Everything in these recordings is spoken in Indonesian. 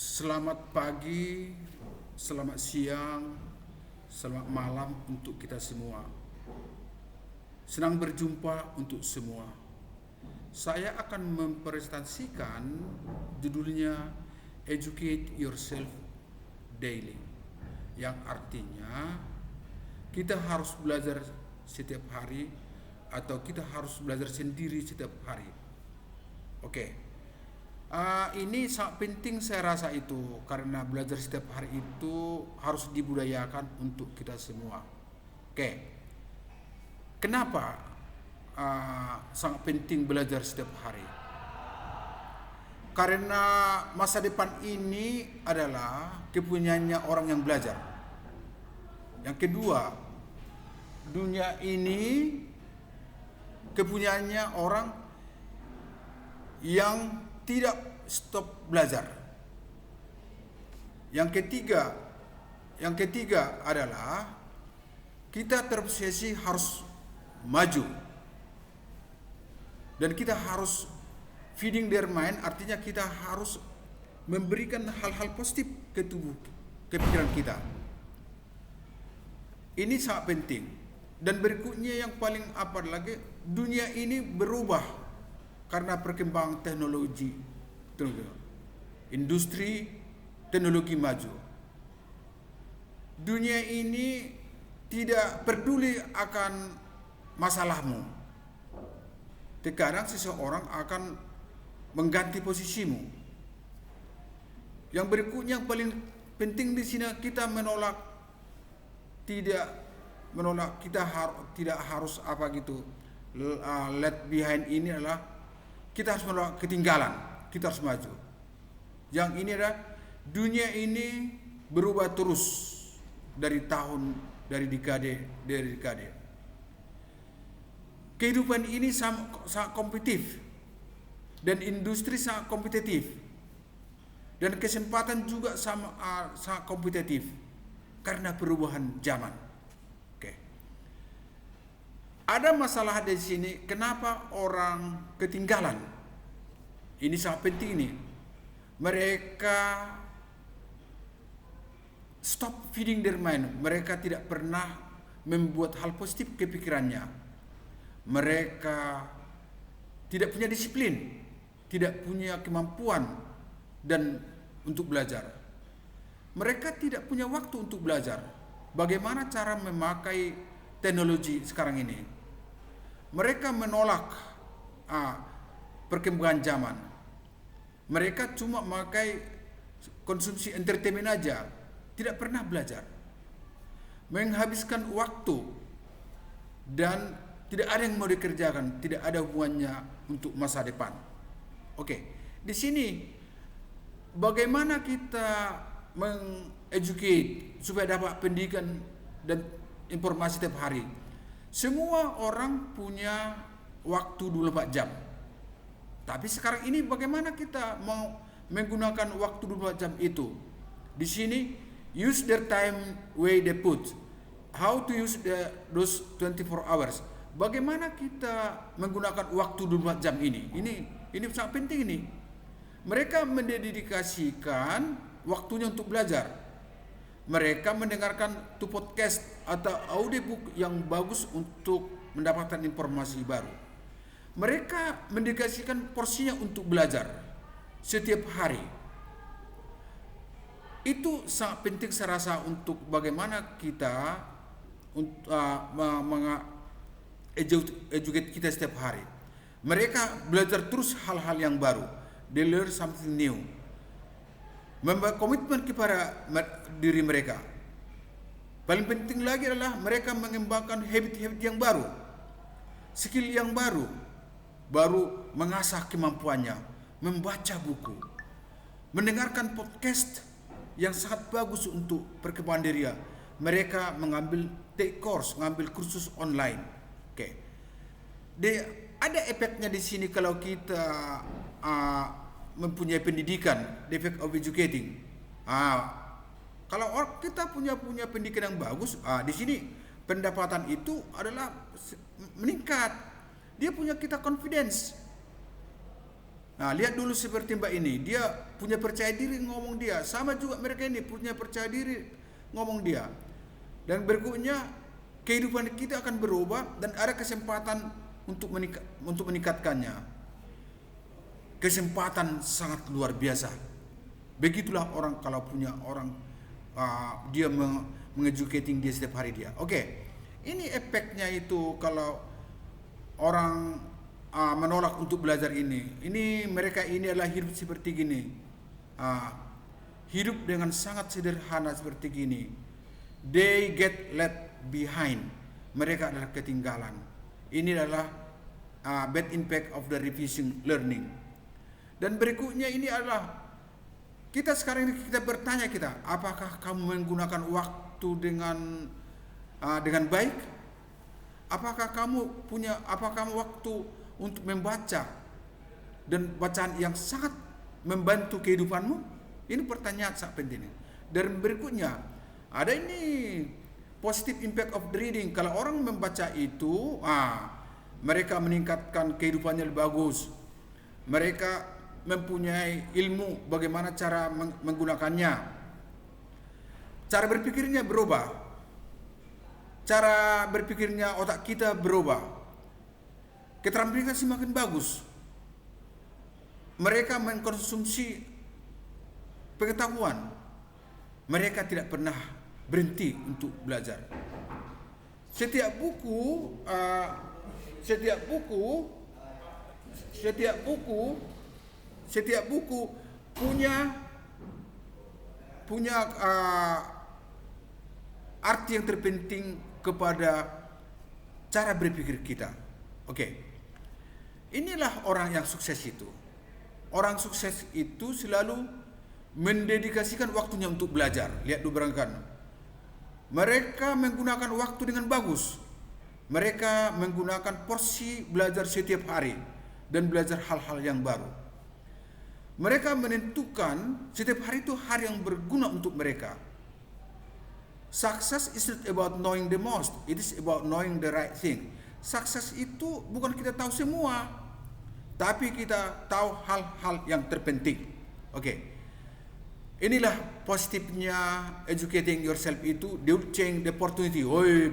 Selamat pagi, selamat siang, selamat malam untuk kita semua. Senang berjumpa untuk semua. Saya akan mempresentasikan judulnya Educate Yourself Daily, yang artinya kita harus belajar setiap hari atau kita harus belajar sendiri setiap hari. Oke. Ini sangat penting saya rasa itu karena belajar setiap hari itu harus dibudayakan untuk kita semua. Oke, kenapa sangat penting belajar setiap hari? Karena masa depan ini adalah kepunyaannya orang yang belajar. Yang kedua, dunia ini kepunyaannya orang yang tidak stop belajar. Yang ketiga adalah kita terobsesi harus maju. Dan kita harus feeding their mind, artinya kita harus memberikan hal-hal positif ke tubuh, ke pikiran kita. Ini sangat penting. Dan berikutnya yang paling apa lagi, dunia ini berubah karena perkembangan teknologi, industri, teknologi maju. Dunia ini tidak peduli akan masalahmu. Terkadang seseorang akan mengganti posisimu. Yang berikutnya yang paling penting di sini kita tidak harus apa gitu. Let behind ini adalah kita harus menolak ketinggalan, kita harus maju. Yang ini adalah dunia ini berubah terus dari dekade. Kehidupan ini sangat kompetitif dan industri sangat kompetitif dan kesempatan juga sangat kompetitif karena perubahan zaman. Ada masalah di sini, kenapa orang ketinggalan? Ini sangat penting nih. Mereka stop feeding their mind. Mereka tidak pernah membuat hal positif ke pikirannya. Mereka tidak punya disiplin, tidak punya kemampuan dan untuk belajar. Mereka tidak punya waktu untuk belajar. Bagaimana cara memakai teknologi sekarang ini? Mereka menolak perkembangan zaman. Mereka cuma memakai konsumsi entertainment aja, tidak pernah belajar. Menghabiskan waktu dan tidak ada yang mau dikerjakan, tidak ada hubungannya untuk masa depan. Oke, di sini bagaimana kita mengeducate supaya dapat pendidikan dan informasi setiap hari. Semua orang punya waktu 24 jam. Tapi sekarang ini bagaimana kita mau menggunakan waktu 24 jam itu? Di sini use their time way they put. How to use those 24 hours? Bagaimana kita menggunakan waktu 24 jam ini? Ini sangat penting ini. Mereka mendedikasikan waktunya untuk belajar. Mereka mendengarkan podcast atau audiobook yang bagus untuk mendapatkan informasi baru. Mereka mendedikasikan porsinya untuk belajar setiap hari. Itu sangat penting saya rasa untuk bagaimana kita educate kita setiap hari. Mereka belajar terus hal-hal yang baru. They learn something new. Membuat komitmen kepada diri mereka. Paling penting lagi adalah mereka mengembangkan habit-habit yang baru, skill yang baru mengasah kemampuannya, membaca buku, mendengarkan podcast yang sangat bagus untuk perkembangan diri. Mereka mengambil mengambil kursus online. Oke. Ada efeknya di sini kalau kita mempunyai pendidikan, the effect of educating. Kalau kita punya pendidikan yang bagus, di sini pendapatan itu adalah meningkat. Dia punya kita confidence. Nah, lihat dulu seperti Mbak ini, dia punya percaya diri ngomong dia. Sama juga mereka ini punya percaya diri ngomong dia. Dan berikutnya kehidupan kita akan berubah dan ada kesempatan untuk meningkatkannya. Kesempatan sangat luar biasa. Begitulah orang kalau punya orang dia mengeducating dia setiap hari dia. Oke. Ini efeknya itu kalau orang menolak untuk belajar ini. Mereka ini adalah hidup seperti gini. Hidup dengan sangat sederhana seperti gini. They get left behind. Mereka adalah ketinggalan. Ini adalah bad impact of the revision learning. Dan berikutnya ini adalah kita sekarang ini kita bertanya apakah kamu menggunakan waktu dengan baik? Apakah kamu waktu untuk membaca dan bacaan yang sangat membantu kehidupanmu? Ini pertanyaan sangat penting. Dan berikutnya ada ini positive impact of the reading. Kalau orang membaca itu, mereka meningkatkan kehidupannya lebih bagus. Mereka mempunyai ilmu bagaimana cara menggunakannya. Cara berpikirnya berubah. Cara berpikirnya otak kita berubah. Keterampilan semakin bagus. Mereka mengkonsumsi pengetahuan. Mereka tidak pernah berhenti untuk belajar. Setiap buku punya arti yang terpenting kepada cara berpikir kita. Oke. Inilah orang yang sukses itu. Orang sukses itu selalu mendedikasikan waktunya untuk belajar. Lihat dulu barangkali. Mereka menggunakan waktu dengan bagus. Mereka menggunakan porsi belajar setiap hari dan belajar hal-hal yang baru. Mereka menentukan setiap hari itu hari yang berguna untuk mereka. Success is not about knowing the most, it is about knowing the right thing. Sukses itu bukan kita tahu semua, tapi kita tahu hal-hal yang terpenting. Oke. Inilah positifnya educating yourself itu, they will change the opportunity.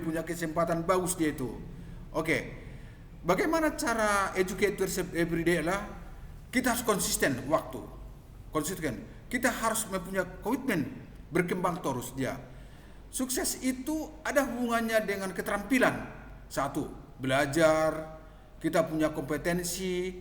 Punya kesempatan bagus dia itu. Oke. Bagaimana cara educate yourself every day adalah kita harus konsisten waktu. Konsisten. Kita harus mempunyai komitmen berkembang terus dia. Sukses itu ada hubungannya dengan keterampilan. Satu, belajar, kita punya kompetensi,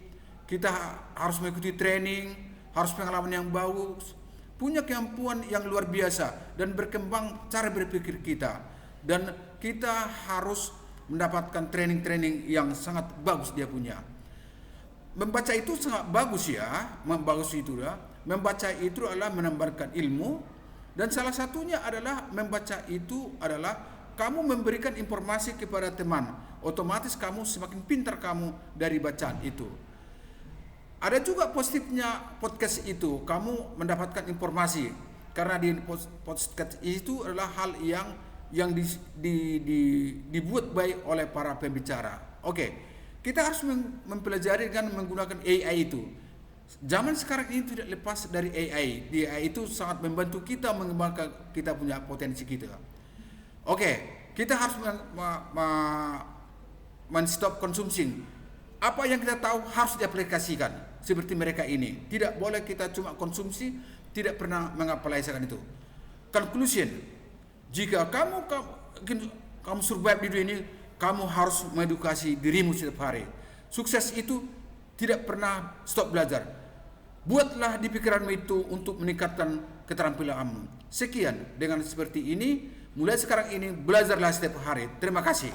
kita harus mengikuti training, harus pengalaman yang bagus, punya kemampuan yang luar biasa dan berkembang cara berpikir kita. Dan kita harus mendapatkan training-training yang sangat bagus dia punya. Membaca itu sangat bagus ya, membaca itu adalah menambahkan ilmu. Dan salah satunya adalah membaca itu adalah kamu memberikan informasi kepada teman. Otomatis kamu semakin pintar kamu dari bacaan itu. Ada juga positifnya podcast itu, kamu mendapatkan informasi. Karena di podcast itu adalah hal yang dibuat baik oleh para pembicara. Oke, kita harus mempelajari dengan menggunakan AI itu. Zaman sekarang ini tidak lepas dari AI. AI itu sangat membantu kita mengembangkan kita punya potensi kita. Oke, kita harus men-stop konsumsi. Apa yang kita tahu harus diaplikasikan seperti mereka ini. Tidak boleh kita cuma konsumsi, tidak pernah mengaplikasikan itu. Conclusion, jika kamu survive di dunia ini, kamu harus mengedukasi dirimu setiap hari. Sukses itu tidak pernah stop belajar. Buatlah di pikiranmu itu untuk meningkatkan keterampilanmu. Sekian, dengan seperti ini, mulai sekarang ini belajarlah setiap hari. Terima kasih.